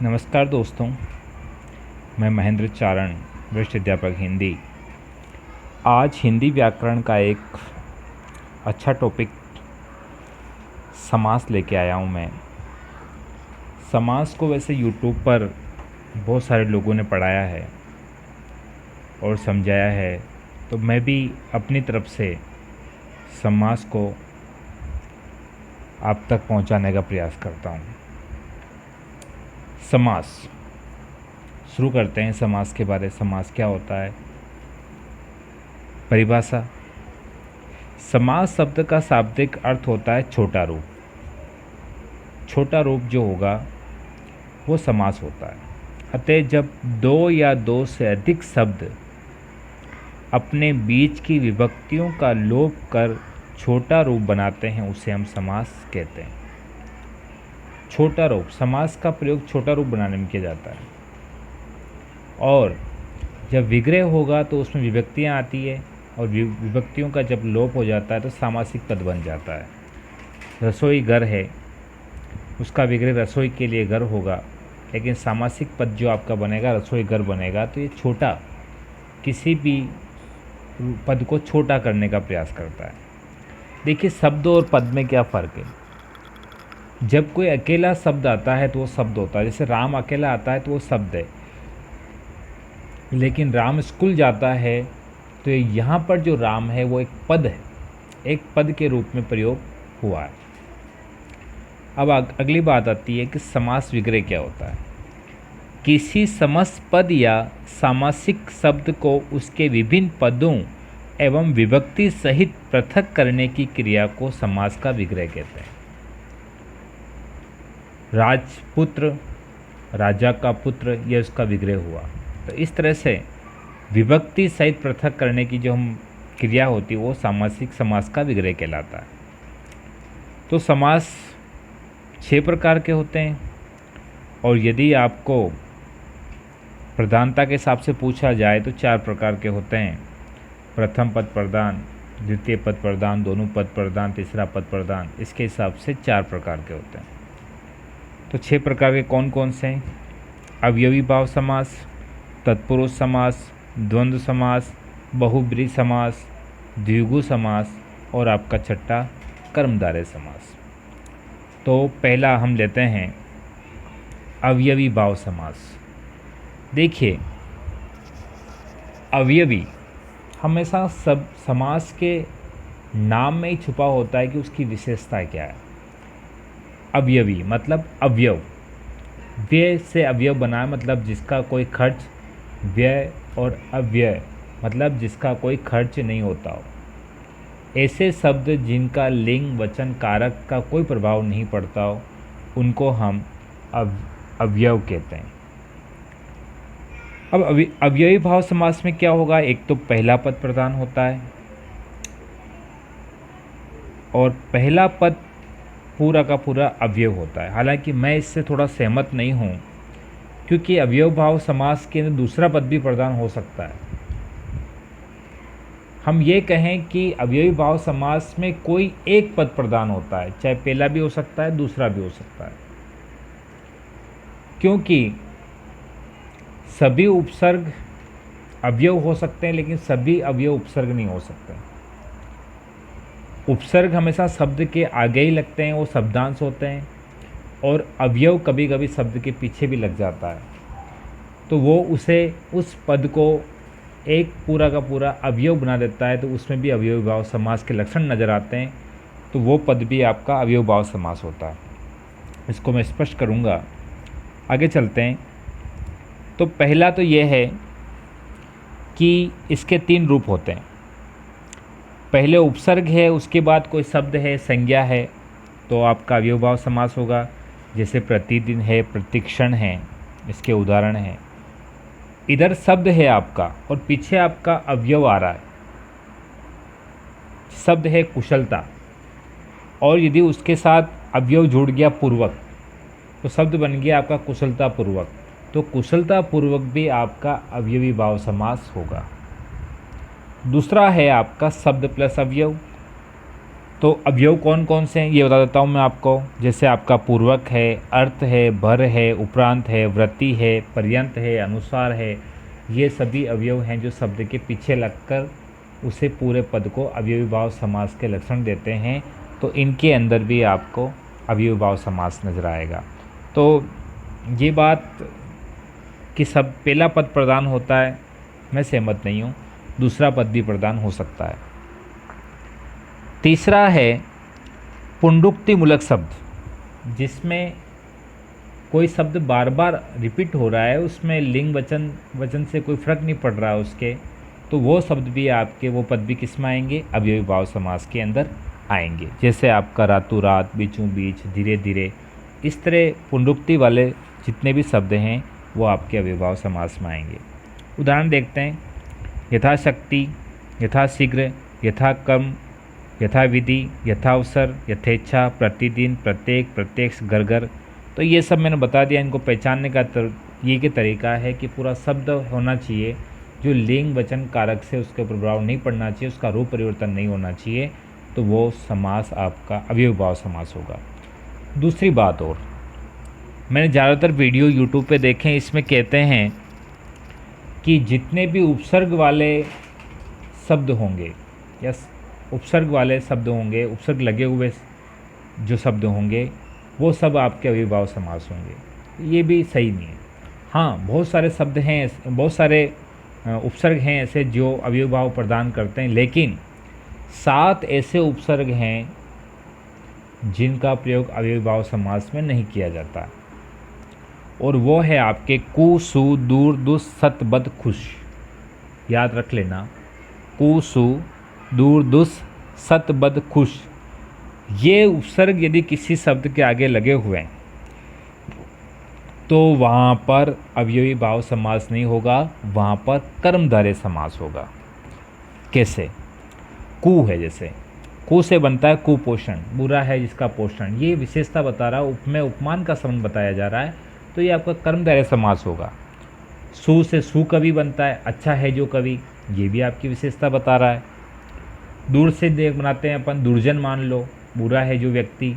नमस्कार दोस्तों, मैं महेंद्र चारण, वरिष्ठ अध्यापक हिंदी। आज हिंदी व्याकरण का एक अच्छा टॉपिक समास लेके आया हूँ मैं। समास को वैसे यूट्यूब पर बहुत सारे लोगों ने पढ़ाया है और समझाया है, तो मैं भी अपनी तरफ से समास को आप तक पहुँचाने का प्रयास करता हूँ। समास शुरू करते हैं। समास के बारे में, समास क्या होता है। परिभाषा: समास शब्द का शाब्दिक अर्थ होता है छोटा रूप। छोटा रूप जो होगा वो समास होता है। अतः जब दो या दो से अधिक शब्द अपने बीच की विभक्तियों का लोप कर छोटा रूप बनाते हैं उसे हम समास कहते हैं। छोटा रूप, समास का प्रयोग छोटा रूप बनाने में किया जाता है। और जब विग्रह होगा तो उसमें विभक्तियाँ आती है और विभक्तियों का जब लोप हो जाता है तो सामासिक पद बन जाता है। रसोई घर है, उसका विग्रह रसोई के लिए घर होगा, लेकिन सामासिक पद जो आपका बनेगा रसोई घर बनेगा। तो ये छोटा, किसी भी पद को छोटा करने का प्रयास करता है। देखिए, शब्द और पद में क्या फ़र्क है। जब कोई अकेला शब्द आता है तो वो शब्द होता है। जैसे राम अकेला आता है तो वो शब्द है, लेकिन राम स्कूल जाता है तो यहाँ पर जो राम है वो एक पद है, एक पद के रूप में प्रयोग हुआ है। अब अगली बात आती है कि समास विग्रह क्या होता है। किसी समस्त पद या सामासिक शब्द को उसके विभिन्न पदों एवं विभक्ति सहित पृथक करने की क्रिया को समास का विग्रह कहते हैं। राजपुत्र, राजा का पुत्र, यह उसका विग्रह हुआ। तो इस तरह से विभक्ति सहित पृथक करने की जो हम क्रिया होती है वो सामासिक समास का विग्रह कहलाता है। तो समास 6 प्रकार के होते हैं, और यदि आपको प्रधानता के हिसाब से पूछा जाए तो 4 प्रकार के होते हैं। प्रथम पद प्रधान, द्वितीय पद प्रधान, दोनों पद प्रधान, तीसरा पद प्रधान। इसके हिसाब से 4 प्रकार के होते हैं। तो 6 प्रकार के कौन कौन से हैं? अवयवी भाव समास, तत्पुरुष समास, द्वंद्व समास, बहुब्रीहि समास, द्विगु समास और आपका छठा कर्मधारय समास। तो पहला हम लेते हैं अवयवी भाव समास। देखिए, अवयवी हमेशा सब समास के नाम में ही छुपा होता है कि उसकी विशेषता क्या है। अवयवी मतलब अवयव, व्यय से अवयव बना, मतलब जिसका कोई खर्च, व्यय और अव्यय मतलब जिसका कोई खर्च नहीं होता हो। ऐसे शब्द जिनका लिंग वचन कारक का कोई प्रभाव नहीं पड़ता हो उनको हम अवयव कहते हैं। अब अवयवी भाव समास में क्या होगा। एक तो पहला पद प्रधान होता है और पहला पद पूरा का पूरा अवयव होता है। हालांकि मैं इससे थोड़ा सहमत नहीं हूँ, क्योंकि अवयव भाव समास के अंदर दूसरा पद भी प्रधान हो सकता है। हम ये कहें कि अवयवी भाव समास में कोई एक पद प्रधान होता है, चाहे पहला भी हो सकता है, दूसरा भी हो सकता है, क्योंकि सभी उपसर्ग अवयव हो सकते हैं लेकिन सभी अवयव उपसर्ग नहीं हो सकते। उपसर्ग हमेशा शब्द के आगे ही लगते हैं, वो शब्दांश होते हैं, और अवयव कभी कभी शब्द के पीछे भी लग जाता है, तो वो उस पद को एक पूरा का पूरा अवयव बना देता है। तो उसमें भी अवयवी भाव समास के लक्षण नज़र आते हैं, तो वो पद भी आपका अवयवी भाव समास होता है। इसको मैं स्पष्ट करूँगा। आगे चलते हैं। तो पहला तो ये है कि इसके 3 रूप होते हैं। पहले उपसर्ग है, उसके बाद कोई शब्द है, संज्ञा है, तो आपका अवयवी भाव समास होगा। जैसे प्रतिदिन है, प्रतिक्षण है, इसके उदाहरण हैं। इधर शब्द है आपका और पीछे आपका अवयव आ रहा है। शब्द है कुशलता, और यदि उसके साथ अवयव जुड़ गया पूर्वक तो शब्द बन गया आपका कुशलता पूर्वक। तो कुशलता पूर्वक भी आपका अवयवी भाव समास होगा। दूसरा है आपका शब्द प्लस अवयव। तो अवयव कौन कौन से हैं ये बता देता हूँ मैं आपको। जैसे आपका पूर्वक है, अर्थ है, भर है, उपरांत है, वृत्ति है, पर्यंत है, अनुसार है। ये सभी अवयव हैं जो शब्द के पीछे लगकर उसे पूरे पद को अवयवी भाव समास के लक्षण देते हैं। तो इनके अंदर भी आपको अवयवी भाव समास नजर आएगा। तो ये बात कि सब पहला पद प्रदान होता है, मैं सहमत नहीं हूँ, दूसरा पद भी प्रदान हो सकता है। तीसरा है पुनरुक्ति मूलक शब्द, जिसमें कोई शब्द बार बार रिपीट हो रहा है, उसमें लिंग वचन से कोई फर्क नहीं पड़ रहा है उसके, तो वो शब्द भी आपके, वो पद भी किस में आएंगे, अवयवी भाव समास के अंदर आएंगे। जैसे आपका रातों रात, बीचों बीच, धीरे धीरे, इस तरह पुनरुक्ति वाले जितने भी शब्द हैं वो आपके अवयवी भाव समास में आएंगे। उदाहरण देखते हैं। यथाशक्ति, यथाशीघ्र, यथाकर्म, यथाविधि, यथावसर, यथेच्छा, प्रतिदिन, प्रत्येक, प्रत्यक्ष, घर घर। तो ये सब मैंने बता दिया। इनको पहचानने का ये के तरीका है कि पूरा शब्द होना चाहिए जो लिंग वचन कारक से उसके प्रभाव नहीं पड़ना चाहिए, उसका रूप परिवर्तन नहीं होना चाहिए, तो वो समास आपका अवयवी भाव समास होगा। दूसरी बात और, मैंने ज़्यादातर वीडियो यूट्यूब पे देखे, इसमें कहते हैं कि जितने भी उपसर्ग वाले शब्द होंगे या उपसर्ग वाले शब्द होंगे, उपसर्ग लगे हुए जो शब्द होंगे, वो सब आपके अवयवी भाव समास होंगे। ये भी सही नहीं है। हाँ, बहुत सारे शब्द हैं, बहुत सारे उपसर्ग हैं ऐसे जो अवयवी भाव प्रदान करते हैं, लेकिन 7 ऐसे उपसर्ग हैं जिनका प्रयोग अवयवी भाव समास में नहीं किया जाता, और वो है आपके कु, सु, दूर, दुस, सत, बद, खुश। याद रख लेना, कु, सु, दूर, दुस, सत, बद, खुश। ये उपसर्ग यदि किसी शब्द के आगे लगे हुए हैं तो वहाँ पर अवयवी भाव समास नहीं होगा, वहाँ पर कर्मधारय समास होगा। कैसे? कु है, जैसे कु से बनता है कुपोषण, बुरा है जिसका पोषण, ये विशेषता बता रहा है, उपमेय उपमान का संबंध बताया जा रहा है, तो ये आपका कर्मधारय समास होगा। सु से सुकवि बनता है, अच्छा है जो कवि, ये भी आपकी विशेषता बता रहा है। दूर से देख बनाते हैं अपन, दुर्जन मान लो, बुरा है जो व्यक्ति,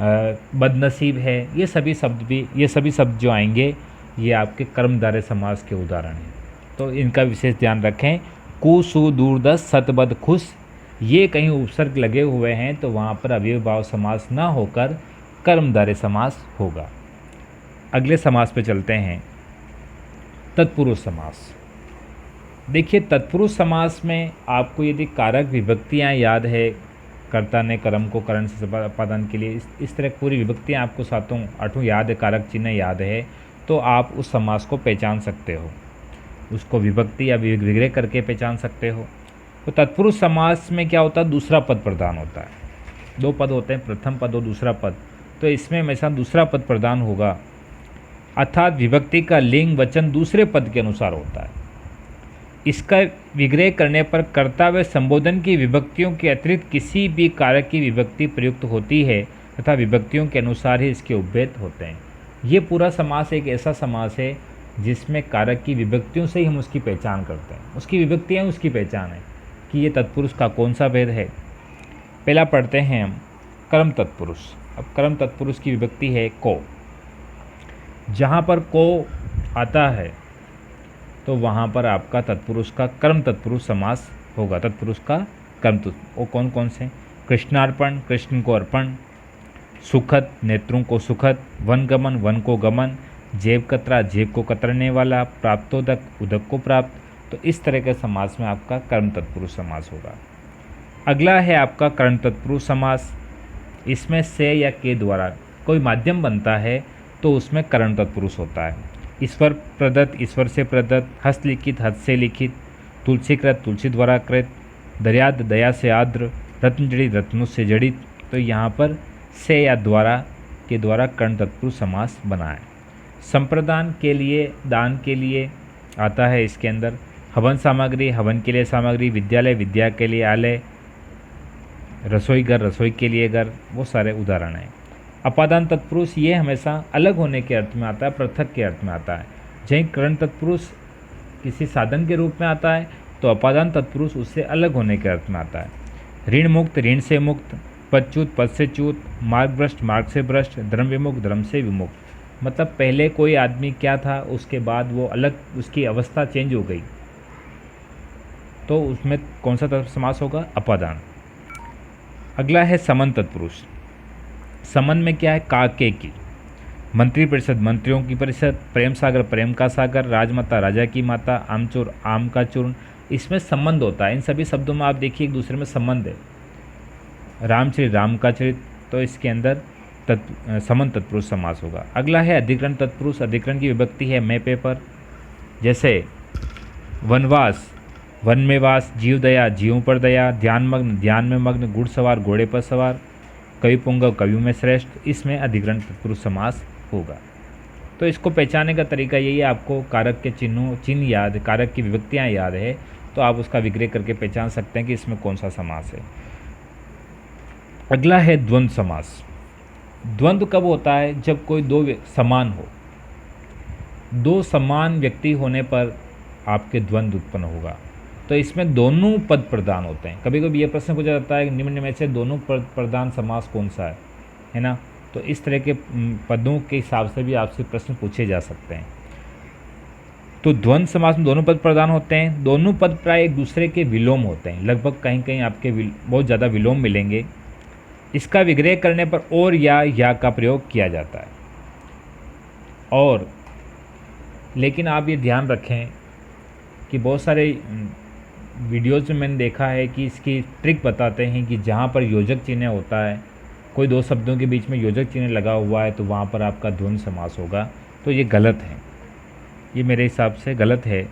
बदनसीब है, ये सभी शब्द जो आएंगे ये आपके कर्मधारय समास के उदाहरण हैं। तो इनका विशेष ध्यान रखें। कु, सु, दूर, दस, सत, बद, खुश, ये कहीं उपसर्ग लगे हुए हैं तो वहाँ पर अवयवी भाव समास ना होकर कर्मधारय समास होगा। अगले समास पे चलते हैं, तत्पुरुष समास। देखिए, तत्पुरुष समास में आपको यदि कारक विभक्तियाँ याद है, कर्ता ने कर्म को करण से संपादन के लिए, इस तरह पूरी विभक्तियाँ आपको 7-8 याद है, कारक चिन्ह याद है, तो आप उस समास को पहचान सकते हो, उसको विभक्ति या विग्रह करके पहचान सकते हो। तो तत्पुरुष समास में क्या होता है, दूसरा पद प्रदान होता है। 2 पद होते हैं, प्रथम पद और दूसरा पद, तो इसमें हमेशा दूसरा पद प्रदान होगा, अर्थात विभक्ति का लिंग वचन दूसरे पद के अनुसार होता है। इसका विग्रह करने पर कर्ता व संबोधन की विभक्तियों के अतिरिक्त किसी भी कारक की विभक्ति प्रयुक्त होती है तथा विभक्तियों के अनुसार ही इसके उपभेद होते हैं। ये पूरा समास एक ऐसा समास है जिसमें कारक की विभक्तियों से ही हम उसकी पहचान करते हैं, उसकी विभक्तियाँ उसकी पहचान है कि ये तत्पुरुष का कौन सा भेद है। पहला पढ़ते हैं हम कर्म तत्पुरुष। अब कर्म तत्पुरुष की विभक्ति है को। जहाँ पर को आता है तो वहाँ पर आपका तत्पुरुष का कर्म तत्पुरुष समास होगा। तत्पुरुष का कर्म वो कौन कौन से? कृष्णार्पण, कृष्ण को अर्पण, सुखद, नेत्रों को सुखद, वनगमन, वन को गमन, जेब कतरा, जेब को कतरने वाला, प्राप्तोदक, उदक को प्राप्त। तो इस तरह के समास में आपका कर्म तत्पुरुष समास होगा। अगला है आपका कर्ण तत्पुरुष समास। इसमें से या के द्वारा कोई माध्यम बनता है तो उसमें कर्ण तत्पुरुष होता है। ईश्वर प्रदत्त, ईश्वर से प्रदत्त, हस्तलिखित, हस्त से लिखित, तुलसीकृत, तुलसी द्वारा कृत, दर्याद, दया से आर्द्र, रत्न जड़ित, रत्नों से जड़ित। तो यहाँ पर से या द्वारा के द्वारा कर्ण तत्पुरुष समास बना है। संप्रदान के लिए, दान के लिए आता है इसके अंदर। हवन सामग्री, हवन के लिए सामग्री, विद्यालय, विद्या के लिए आलय, रसोई घर, रसोई के लिए घर, वो सारे उदाहरण हैं। अपादान तत्पुरुष ये हमेशा अलग होने के अर्थ में आता है, पृथक के अर्थ में आता है। जहीं कर्ण तत्पुरुष किसी साधन के रूप में आता है तो अपादान तत्पुरुष उससे अलग होने के अर्थ में आता है। ऋण मुक्त, ऋण से मुक्त, पदच्युत, पद से च्युत, मार्ग भ्रष्ट, मार्ग से भ्रष्ट, धर्म विमुक्त, धर्म से विमुक्त। मतलब पहले कोई आदमी क्या था, उसके बाद वो अलग, उसकी अवस्था चेंज हो गई, तो उसमें कौन सा तत्पुरुष समास होगा? अपादान। अगला है समन तत्पुरुष। समन में क्या है? काके की, मंत्री परिषद मंत्रियों की परिषद, प्रेम सागर प्रेम का सागर, राजमाता राजा की माता, आमचूर आम का चूर्ण, इसमें संबंध होता है। इन सभी शब्दों में आप देखिए एक दूसरे में संबंध है। रामचरित राम का चरित, तो इसके अंदर समन तत्पुरुष समास होगा। अगला है अधिकरण तत्पुरुष। अधिकरण की विभक्ति है मैं पे पर, जैसे वनवास वन में वास, जीव दया जीवों पर दया, ध्यानमग्न ध्यान में मग्न, घुड़सवार घोड़े पर सवार, कवि पुंगव कवियों में श्रेष्ठ, इसमें अधिकरण तत्पुरुष समास होगा। तो इसको पहचानने का तरीका यही है, आपको कारक के चिन्ह याद, कारक की विभक्तियाँ याद है, तो आप उसका विग्रह करके पहचान सकते हैं कि इसमें कौन सा समास है। अगला है द्वंद्व समास। द्वंद्व कब होता है? जब कोई दो समान हो, दो समान व्यक्ति होने पर आपके द्वंद्व उत्पन्न होगा। तो इसमें दोनों पद प्रधान होते हैं। कभी कभी ये प्रश्न पूछा जाता है निम्न में से दोनों पद प्रधान समास कौन सा है ना? तो इस तरह के पदों के हिसाब से भी आपसे प्रश्न पूछे जा सकते हैं। तो द्वंद्व समास में दोनों पद प्रधान होते हैं। दोनों पद प्राय एक दूसरे के विलोम होते हैं, लगभग कहीं कहीं आपके बहुत ज़्यादा विलोम मिलेंगे। इसका विग्रह करने पर और या का प्रयोग किया जाता है। और लेकिन आप ये ध्यान रखें कि बहुत सारे वीडियोज़ में मैंने देखा है कि इसकी ट्रिक बताते हैं कि जहाँ पर योजक चिन्ह होता है, कोई दो शब्दों के बीच में योजक चिन्ह लगा हुआ है, तो वहाँ पर आपका द्वंद्व समास होगा। तो ये गलत है, ये मेरे हिसाब से गलत है।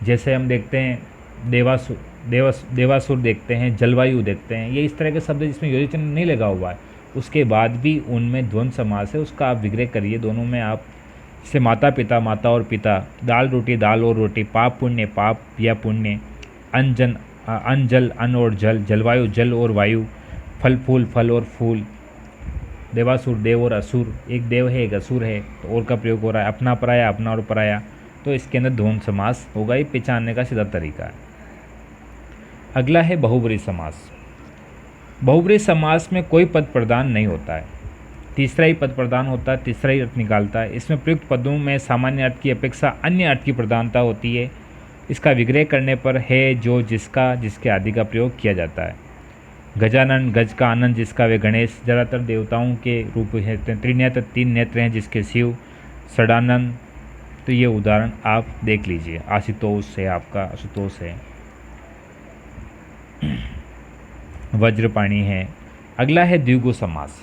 जैसे हम देखते हैं देवासुर देखते हैं, जलवायु देखते हैं, ये इस तरह के शब्द जिसमें योजक चिन्ह नहीं लगा हुआ है, उसके बाद भी उनमें द्वंद्व समास है, उसका आप विग्रह करिए। दोनों में आप जैसे माता पिता माता और पिता, दाल रोटी दाल और रोटी, पाप पुण्य पाप या पुण्य, अन जल अन और जल, जलवायु जल और वायु, फल फूल फल और फूल, देवासुर देव और असुर, एक देव है एक असुर है, तो और का प्रयोग हो रहा है, अपना पराया अपना और पराया, तो इसके अंदर द्वंद्व समास होगा। ये पहचानने का सीधा तरीका है। अगला है बहुब्रीहि समास। बहुब्रीहि समास में कोई पद प्रधान नहीं होता है, तीसरा ही पद प्रधान होता है, तीसरा ही अर्थ निकालता है। इसमें प्रयुक्त पदों में सामान्य अर्थ की अपेक्षा अन्य अर्थ की प्रधानता होती है। इसका विग्रह करने पर है जो जिसका जिसके आदि का प्रयोग किया जाता है। गजानन गज का आनंद जिसका वे गणेश, ज़्यादातर देवताओं के रूप हैं। त्रिनेत्र तीन नेत्र हैं जिसके शिव, षडानंद, तो ये उदाहरण आप देख लीजिए। आशुतोष है आपका, आशुतोष है, वज्रपाणी है। अगला है द्विगु समास।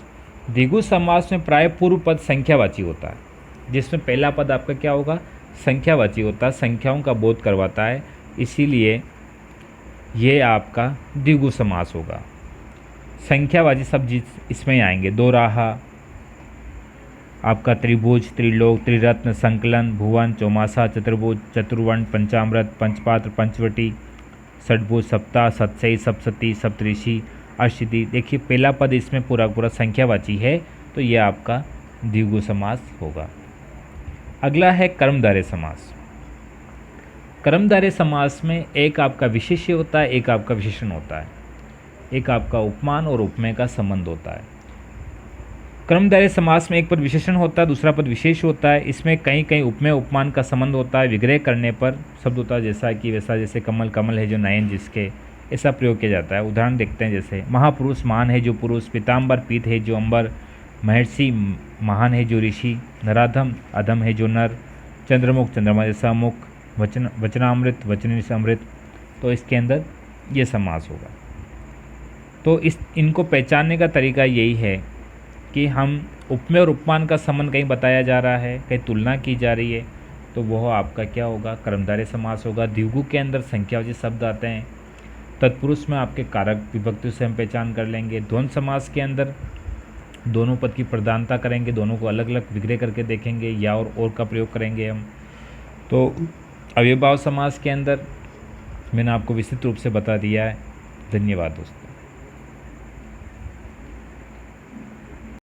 द्विगु समास में प्राय पूर्व पद संख्यावाची होता है, जिसमें पहला पद आपका क्या होगा? संख्यावाची होता है, संख्याओं का बोध करवाता है, इसीलिए ये आपका द्विगु समास होगा। संख्यावाची शब्द इसमें आएंगे, दो राहा, आपका त्रिभुज, त्रिलोक, त्रिरत्न, संकलन, भुवन, चौमासा, चतुर्भुज, चतुर्वर्ण, पंचामृत, पंचपात्र, पंचवटी, षटभुज, सप्ताह, सतसई, सप्तशती, सप्तऋषि, अष्टसिद्धि। देखिए पहला पद इसमें पूरा पूरा संख्यावाची है, तो ये आपका द्विगु समास होगा। अगला है कर्मधारय समास। कर्मधारय समास में एक आपका विशेष्य होता है, एक आपका विशेषण होता है, एक आपका उपमान और उपमेय का संबंध होता है। कर्मधारय समास में एक पद विशेषण होता है, दूसरा पद विशेष होता है। इसमें कहीं कहीं उपमेय उपमान का संबंध होता है। विग्रह करने पर शब्द होता है जैसा कि वैसा, जैसे कमल कमल है जो नयन जिसके, ऐसा प्रयोग किया जाता है। उदाहरण देखते हैं, जैसे महापुरुष महान है जो पुरुष, पीताम्बर पीत है जो अंबर, महर्षि महान है जो ऋषि, नराधम अधम है जो नर, चंद्रमुख चंद्रमा जैसा मुख, वचनामृत वचन जैसा अमृत, तो इसके अंदर ये समास होगा। तो इनको पहचानने का तरीका यही है कि हम उपमेय और उपमान का संबंध कहीं बताया जा रहा है, कहीं तुलना की जा रही है, तो वह आपका क्या होगा? कर्मधारय समास होगा। द्विगु के अंदर संख्यावाची शब्द आते हैं, तत्पुरुष में आपके कारक विभक्ति से हम पहचान कर लेंगे। द्वंद्व समास के अंदर दोनों पद की प्रधानता करेंगे, दोनों को अलग अलग विग्रह करके देखेंगे, या और का प्रयोग करेंगे हम। तो अव्ययभाव समास के अंदर मैंने आपको विस्तृत रूप से बता दिया है। धन्यवाद दोस्तों।